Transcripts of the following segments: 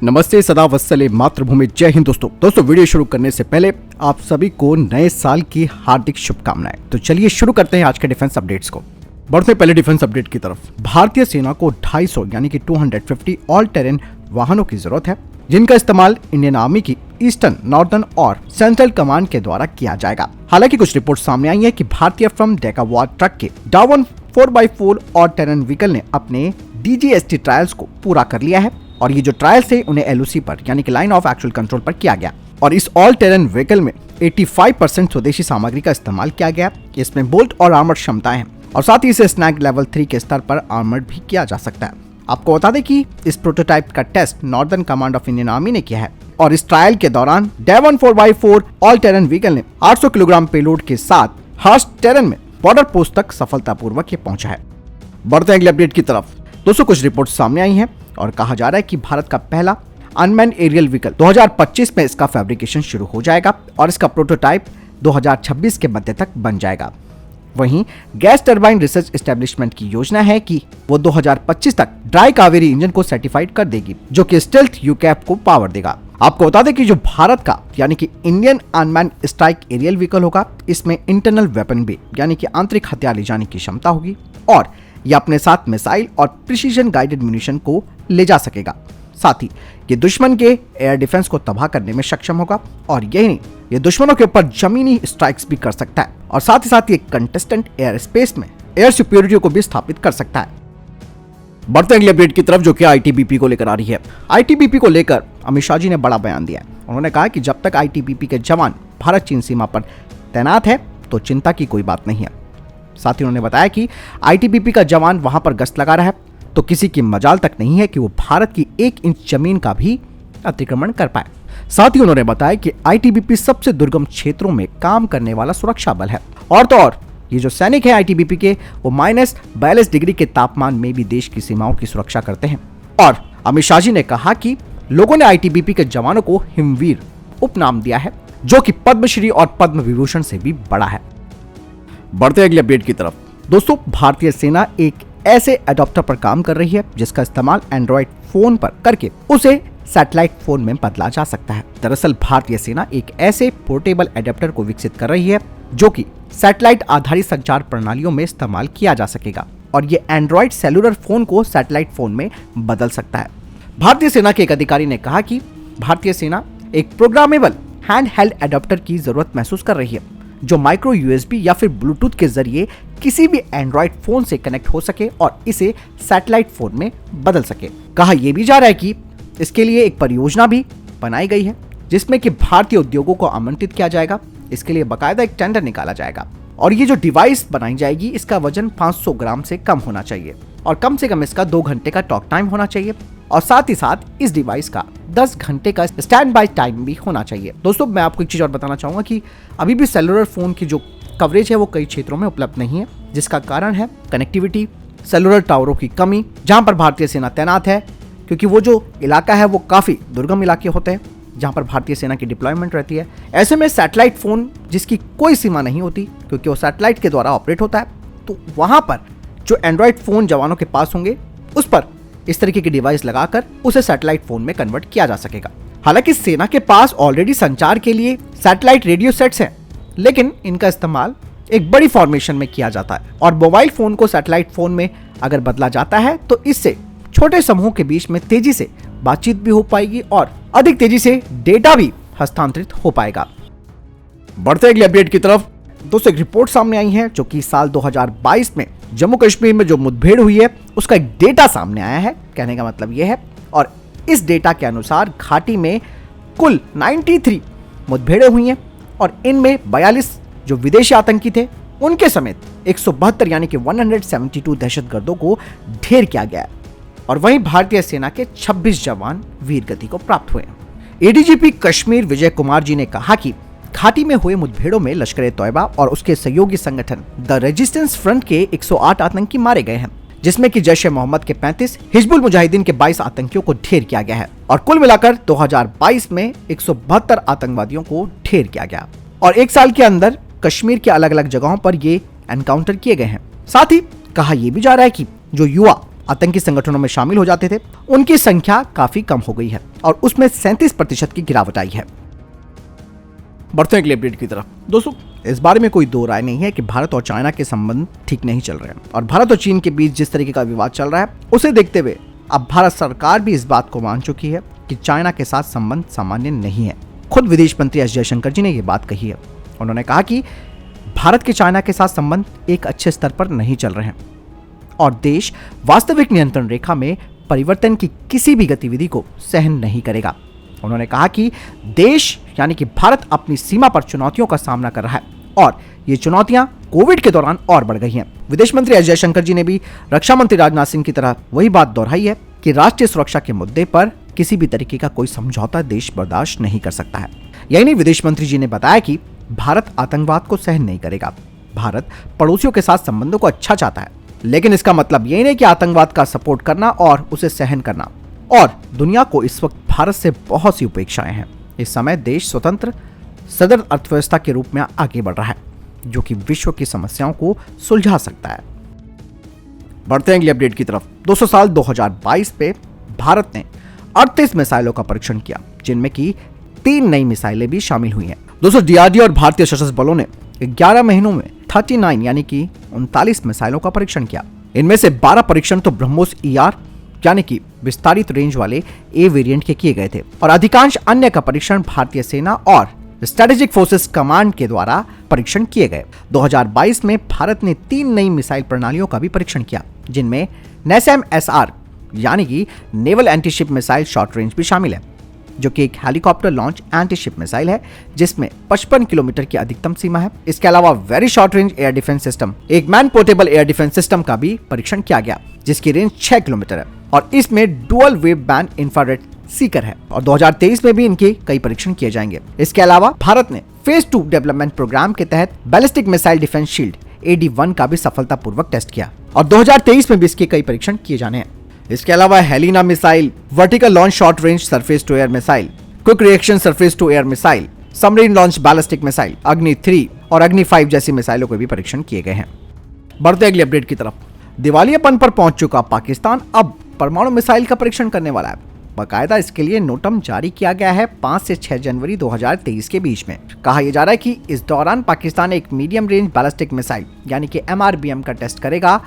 नमस्ते, सदा वत्सले मातृभूमि, जय हिंद। दोस्तों वीडियो शुरू करने से पहले आप सभी को नए साल की हार्दिक शुभकामनाएं। तो चलिए शुरू करते हैं आज के डिफेंस अपडेट्स को। बढ़ते पहले डिफेंस अपडेट की तरफ। भारतीय सेना को 250 यानी कि 250 ऑल टेरेन वाहनों की जरूरत है, जिनका इस्तेमाल इंडियन आर्मी की ईस्टर्न, नॉर्दर्न और सेंट्रल कमांड के द्वारा किया जाएगा। हालांकि कुछ रिपोर्ट सामने आई है कि भारतीय फर्म डेकावार ट्रक के down 4x4 all terrain vehicle ने अपने DGST ट्रायल्स को पूरा कर लिया है और ये जो ट्रायल्स है उन्हें LOC पर यानी कि लाइन ऑफ एक्चुअल कंट्रोल पर किया गया। और इस ऑल टेरेन व्हीकल में 85% स्वदेशी सामग्री का इस्तेमाल किया गया। इसमें बोल्ट और आर्मर क्षमताएं हैं और साथ ही इसे स्नैग लेवल 3 के स्तर पर आर्मर्ड भी किया जा सकता है। आपको बता दें कि इस प्रोटोटाइप का test northern command of Indian army ने किया है और इस ट्रायल के दौरान down 4x4 all terrain vehicle ने 800 किलोग्राम पेलोड के साथ हार्श टेरेन में बॉर्डर पोस्ट तक सफलतापूर्वक ये पहुंचा है। बढ़ते हैं अगले अपडेट की तरफ। दोस्तों कुछ रिपोर्ट सामने आई हैं और कहा जा रहा है कि भारत का पहला अनमैन्ड एरियल व्हीकल 2025 में इसका फैब्रिकेशन शुरू हो जाएगा और इसका प्रोटोटाइप 2026 के मध्य तक बन जाएगा। वहीं गैस टरबाइन रिसर्च एस्टेब्लिशमेंट की योजना है कि वो 2025 तक ड्राई कावेरी इंजन को सर्टिफाइड कर देगी, जो कि स्टेल्थ यूकैप को पावर देगा। आपको बता दें कि जो भारत का यानी कि Indian unmanned strike aerial vehicle होगा, इसमें इंटरनल वेपन बे यानी कि आंतरिक हथियार ले जाने की क्षमता होगी और यह अपने साथ मिसाइल और प्रिसीजन गाइडेड म्यूनिशन को ले जा सकेगा। साथ ही ये दुश्मन के एयर डिफेंस को तबाह करने में सक्षम होगा और यही नहीं, ये दुश्मनों के ऊपर जमीनी स्ट्राइक्स भी कर सकता है और साथ ही साथ ये कंटेस्टेंट एयर स्पेस में एयर सिक्योरिटी को भी स्थापित कर सकता है। बढ़ते अगले अपडेट की तरफ, जो कि ITBP को लेकर आ रही है। ITBP को लेकर अमित शाह जी ने बड़ा बयान दिया है। उन्होंने कहा कि जब तक ITBP के जवान भारत चीन सीमा पर तैनात है तो चिंता की कोई बात नहीं है। साथ ही उन्होंने बताया कि ITBP का जवान वहां पर गश्त लगा रहा है तो किसी की मजाल तक नहीं है कि वो भारत की 1 इंच जमीन का भी अतिक्रमण कर पाए। साथ ही उन्होंने बताया कि ITBP सबसे दुर्गम क्षेत्रों में काम करने वाला सुरक्षा बल है और तो और ये जो सैनिक है ITBP के, वो -42 डिग्री के तापमान में भी देश की सीमाओं की सुरक्षा करते हैं। और अमित शाह जी ने कहा कि लोगों ने ITBP के जवानों को हिमवीर उपनाम दिया है, जो कि पद्मश्री और पद्म विभूषण से भी बड़ा है। बढ़ते अगले अपडेट की तरफ। दोस्तों भारतीय सेना एक ऐसे एडॉप्टर पर काम कर रही है जिसका इस्तेमाल एंड्रॉइड फोन पर करके उसे सैटेलाइट फोन में बदला जा सकता है। दरअसल भारतीय सेना एक ऐसे पोर्टेबल एडेप्टर को विकसित कर रही है जो कि सैटेलाइट आधारित संचार प्रणालियों में इस्तेमाल किया जा सकेगा और ये एंड्रॉइड सेलुलर फोन को सैटेलाइट फोन में बदल सकता है। भारतीय सेना के एक अधिकारी ने कहा कि भारतीय सेना एक प्रोग्रामेबल हैंड हेल्ड एडेप्टर की जरूरत महसूस कर रही है जो माइक्रो USB या फिर ब्लूटूथ के जरिए किसी भी एंड्रॉइड फोन से कनेक्ट हो सके और इसे सैटेलाइट फोन में बदल सके। कहा यह भी जा रहा है कि इसके लिए एक परियोजना भी बनाई गई है जिसमें कि भारतीय उद्योगों को आमंत्रित किया जाएगा। इसके लिए बाकायदा एक टेंडर निकाला जाएगा और ये जो डिवाइस बनाई जाएगी इसका वजन 500 ग्राम से कम होना चाहिए और कम से कम इसका 2 घंटे का टॉक टाइम होना चाहिए और साथ ही साथ इस डिवाइस का 10 घंटे का स्टैंड बाय टाइम भी होना चाहिए। दोस्तों मैं आपको एक चीज और बताना चाहूंगा कि अभी भी सेलुलर फोन की जो कवरेज है वो कई क्षेत्रों में उपलब्ध नहीं है, जिसका कारण है कनेक्टिविटी, सेलुलर टावरों की कमी जहां पर भारतीय सेना तैनात है, क्योंकि वो जो इलाका है वो काफी दुर्गम इलाके होते हैं जहां पर भारतीय सेना की डिप्लॉयमेंट रहती है। ऐसे में सैटेलाइट फोन जिसकी कोई सीमा नहीं होती क्योंकि वो सैटेलाइट के द्वारा ऑपरेट होता है, तो वहां पर जो एंड्रॉइड फोन जवानों के पास होंगे उस पर इस तरीके की डिवाइस लगाकर उसे सैटेलाइट फोन में कन्वर्ट किया जा सकेगा। हालांकि सेना के पास ऑलरेडी संचार के लिए सैटेलाइट रेडियो सेट्स हैं, लेकिन इनका इस्तेमाल एक बड़ी फॉर्मेशन में किया जाता है और मोबाइल फोन को सैटेलाइट फोन में अगर बदला जाता है तो इससे छोटे समूह के बीच में तेजी से बातचीत भी हो पाएगी और अधिक तेजी से डेटा भी हस्तांतरित हो पाएगा। बढ़ते अगले अपडेट की तरफ। दोस्तों एक रिपोर्ट सामने आई है जो कि साल 2022 में जम्मू कश्मीर में जो मुठभेड़ हुई है उसका एक डेटा सामने आया है। कहने का मतलब यह है और इस डेटा के अनुसार घाटी में कुल 93 मुठभेड़ें हुई हैं और इनमें 42 जो विदेशी आतंकी थे उनके समेत 172 यानी कि 172 दहशतगर्दों को ढेर किया गया है और वहीं भारतीय सेना के 26 जवान वीरगति को प्राप्त हुए हैं। ADGP कश्मीर विजय कुमार जी ने कहा कि घाटी में हुए मुठभेड़ों में लश्कर-ए-तौयबा और उसके सहयोगी संगठन द रेजिस्टेंस फ्रंट के 108 आतंकी मारे गए हैं, जिसमें कि जैश-ए-मोहम्मद के 35, हिजबुल मुजाहिदीन के 22 आतंकियों को ढेर किया गया है और कुल मिलाकर 2022 में 172 आतंकवादियों को ढेर किया गया और 1 साल के अंदर कश्मीर के अलग अलग जगहों पर ये एनकाउंटर किए गए हैं। साथ ही कहा यह भी जा रहा है कि जो युवा आतंकी संगठनों में शामिल हो जाते थे, उनकी संख्या काफी कम हो गई है और उसमें 37% की गिरावट आई है। बढ़ते हैं अगले अपडेट की तरफ। दोस्तों, इस बारे में कोई दो राय नहीं है कि भारत और चाइना के संबंध ठीक नहीं चल रहे हैं और भारत और चीन के बीच जिस तरीके का विवाद चल रहा है उसे देखते हुए अब भारत सरकार भी इस बात को मान चुकी है कि चाइना के साथ संबंध सामान्य नहीं है। खुद विदेश मंत्री एस जयशंकर जी ने यह बात कही है। उन्होंने कहा कि भारत के चाइना के साथ संबंध एक अच्छे स्तर पर नहीं चल रहे हैं और देश वास्तविक नियंत्रण रेखा में परिवर्तन की किसी भी गतिविधि को सहन नहीं करेगा। उन्होंने कहा कि देश यानी कि भारत अपनी सीमा पर चुनौतियों का सामना कर रहा है और ये चुनौतियां कोविड के दौरान और बढ़ गई हैं। विदेश मंत्री एस जयशंकर जी ने भी रक्षा मंत्री राजनाथ सिंह की तरह वही बात दोहराई है कि राष्ट्रीय सुरक्षा के मुद्दे पर किसी भी तरीके का कोई समझौता देश बर्दाश्त नहीं कर सकता है। यही नहीं, विदेश मंत्री जी ने बताया कि भारत आतंकवाद को सहन नहीं करेगा। भारत पड़ोसियों के साथ संबंधों को अच्छा चाहता है, लेकिन इसका मतलब यही नहीं कि आतंकवाद का सपोर्ट करना और उसे सहन करना। और दुनिया को इस वक्त भारत से बहुत सी अपेक्षाएं हैं। इस समय देश स्वतंत्र सदर अर्थव्यवस्था के रूप में आगे बढ़ रहा है, जो कि विश्व की समस्याओं को सुलझा सकता है। बढ़ते हैं अगले अपडेट की तरफ। 200 साल 2022 पे भारत ने 38 मिसाइलों का परीक्षण किया, जिनमें की 3 नई मिसाइलें भी शामिल हुई हैं। दोस्तों, डीआरडीओ और भारतीय सशस्त्र बलों ने 11 महीनों में 39 यानी कि 39 मिसाइलों का परीक्षण किया। इनमें से 12 परीक्षण तो ब्रह्मोस ER यानी कि विस्तारित रेंज वाले ए वेरिएंट के किए गए थे और अधिकांश अन्य का परीक्षण भारतीय सेना और स्ट्रेटेजिक फोर्सेस कमांड के द्वारा परीक्षण किए गए। 2022 में भारत ने 3 नई मिसाइल प्रणालियों का भी परीक्षण किया, जिनमें NASAM SR यानी कि naval antiship missile short range भी शामिल है, जो कि एक हेलीकॉप्टर लॉन्च एंटीशिप मिसाइल है जिसमें 55 किलोमीटर की अधिकतम सीमा है। इसके अलावा very short range air defence system, एक man portable air defence system का भी परीक्षण किया गया, जिसकी रेंज 6 किलोमीटर है और इसमें dual wave band infrared Sikar है और 2023 में भी इनके कई परीक्षण किए जाएंगे। इसके अलावा भारत ने फेज 2 डेवलपमेंट प्रोग्राम के तहत ballistic missile defence shield AD-1 का भी सफलतापूर्वक टेस्ट किया और 2023 में भी इसके कई परीक्षण किए जाने हैं। इसके अलावा Helina missile, vertical launch short range surface to air missile, quick reaction surface to air missile, submarine launch ballistic missile, Agni 3 और अग्नि 5 जैसी मिसाइलों के भी परीक्षण किए गए हैं। बढ़ते अगले अपडेट की तरफ। दिवालियापन पर पहुंच चुका पाकिस्तान अब परमाणु मिसाइल का परीक्षण करने वाला है। बाकायदा इसके लिए नोटम जारी किया गया है 5 से 6 जनवरी 2023 के बीच में। कहा यह जा रहा है कि इस दौरान पाकिस्तान एक मीडियम रेंज बैलिस्टिक मिसाइल यानी कि MRBM का टेस्ट करेगा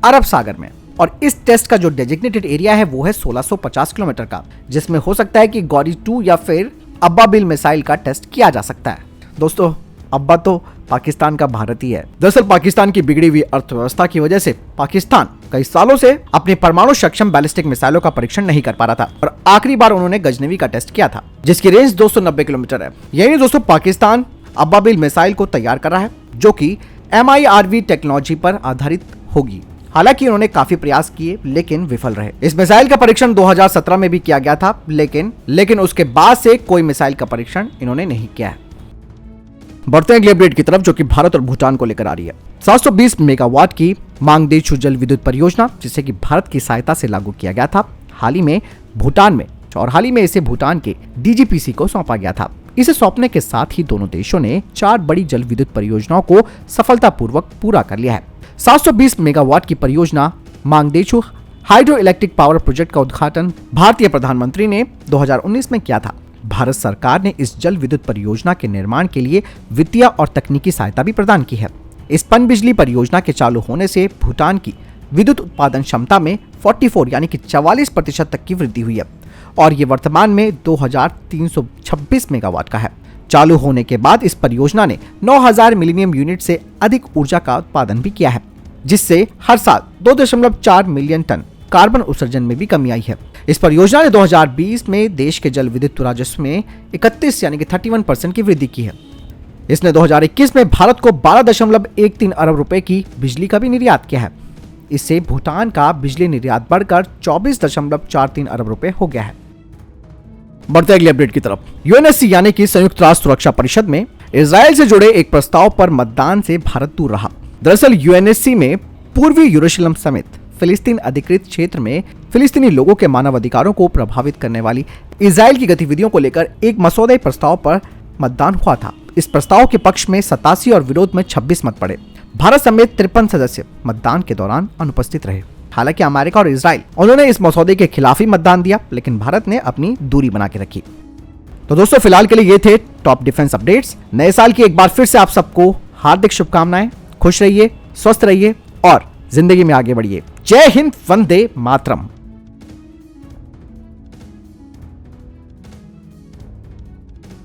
अरब सागर में और इस टेस्ट का जो डेजिग्नेटेड एरिया है वो है 1650 किलोमीटर का, जिसमें हो सकता है कि गौरी 2 या फिर अब्बाबिल मिसाइल का टेस्ट किया जा सकता है। दोस्तों, अब्बा तो पाकिस्तान का भारत ही है। दरअसल पाकिस्तान की बिगड़ी हुई अर्थव्यवस्था की वजह से पाकिस्तान कई सालों से अपने परमाणु सक्षम बैलिस्टिक मिसाइलों का परीक्षण नहीं कर पा रहा था और आखिरी बार उन्होंने गजनवी का टेस्ट किया था, जिसकी रेंज 290 किलोमीटर है। यही दोस्तों, पाकिस्तान अब्बाबिल मिसाइल को तैयार कर रहा है, जो कि MIRV टेक्नोलॉजी पर आधारित होगी। हालांकि उन्होंने काफी प्रयास किए लेकिन विफल रहे। इस मिसाइल का परीक्षण 2017 में भी किया गया था, लेकिन उसके बाद से कोई मिसाइल का परीक्षण इन्होंने नहीं किया है। बढ़ते हैं अगले अपडेट की तरफ, जो कि भारत और भूटान को लेकर आ रही है। 720 मेगावाट की मांगदेछू जल विद्युत परियोजना, जिसे कि भारत की सहायता से लागू किया गया था, हाल ही में भूटान में और हाल ही में इसे भूटान के DGPC को सौंपा गया था। इसे सौंपने के साथ ही दोनों देशों ने 4 बड़ी जल विद्युत परियोजनाओं को सफलतापूर्वक पूरा कर लिया है। 720 मेगावाट की परियोजना मांगदेछू हाइड्रो इलेक्ट्रिक पावर प्रोजेक्ट का उद्घाटन भारतीय प्रधानमंत्री ने 2019 में किया था। भारत सरकार ने इस जल विद्युत परियोजना के निर्माण के लिए वित्तीय और तकनीकी सहायता भी प्रदान की है। इस पनबिजली परियोजना के चालू होने से भूटान की विद्युत उत्पादन क्षमता में 44 यानी कि 44% तक की वृद्धि हुई है और ये वर्तमान में 2326 मेगावाट का है। चालू होने के बाद इस परियोजना ने 9000 मिलीनियम यूनिट से अधिक ऊर्जा का उत्पादन भी किया है, जिससे हर साल 2.4 मिलियन टन कार्बन उत्सर्जन में भी कमी आई है। इस परियोजना ने 2020 में देश के जल विद्युत राजस्व में 31 यानी कि 31% की वृद्धि की है। इसने 2021 में भारत को 12.13 अरब रुपए की बिजली का भी निर्यात किया है। इससे भूटान का बिजली निर्यात बढ़कर 24.43 अरब रुपए हो गया है। बढ़ते अगले अपडेट की तरफ। UNSC यानी कि संयुक्त राष्ट्र सुरक्षा परिषद में इजराइल से जुड़े एक प्रस्ताव पर मतदान से भारत दूर रहा। दरअसल UNSC में पूर्वी यरूशलेम समेत फिलिस्तीन अधिकृत क्षेत्र में फिलिस्तीनी लोगों के मानव अधिकारों को प्रभावित करने वाली इजराइल की गतिविधियों को लेकर एक मसौदे प्रस्ताव पर मतदान हुआ था। इस प्रस्ताव के पक्ष में 87 और विरोध में 26 मत पड़े। भारत समेत 53 सदस्य मतदान के दौरान अनुपस्थित रहे। हालांकि अमेरिका और इजराइल उन्होंने इस मसौदे के खिलाफ ही मतदान दिया, लेकिन भारत ने अपनी दूरी बना के रखी। तो दोस्तों फिलहाल के लिए ये थे टॉप डिफेंस अपडेट्स। नए साल की एक बार फिर से आप सबको हार्दिक शुभकामनाएं। खुश रहिए, स्वस्थ रहिए और जिंदगी में आगे बढ़िए। जय हिंद, वंदे मातरम।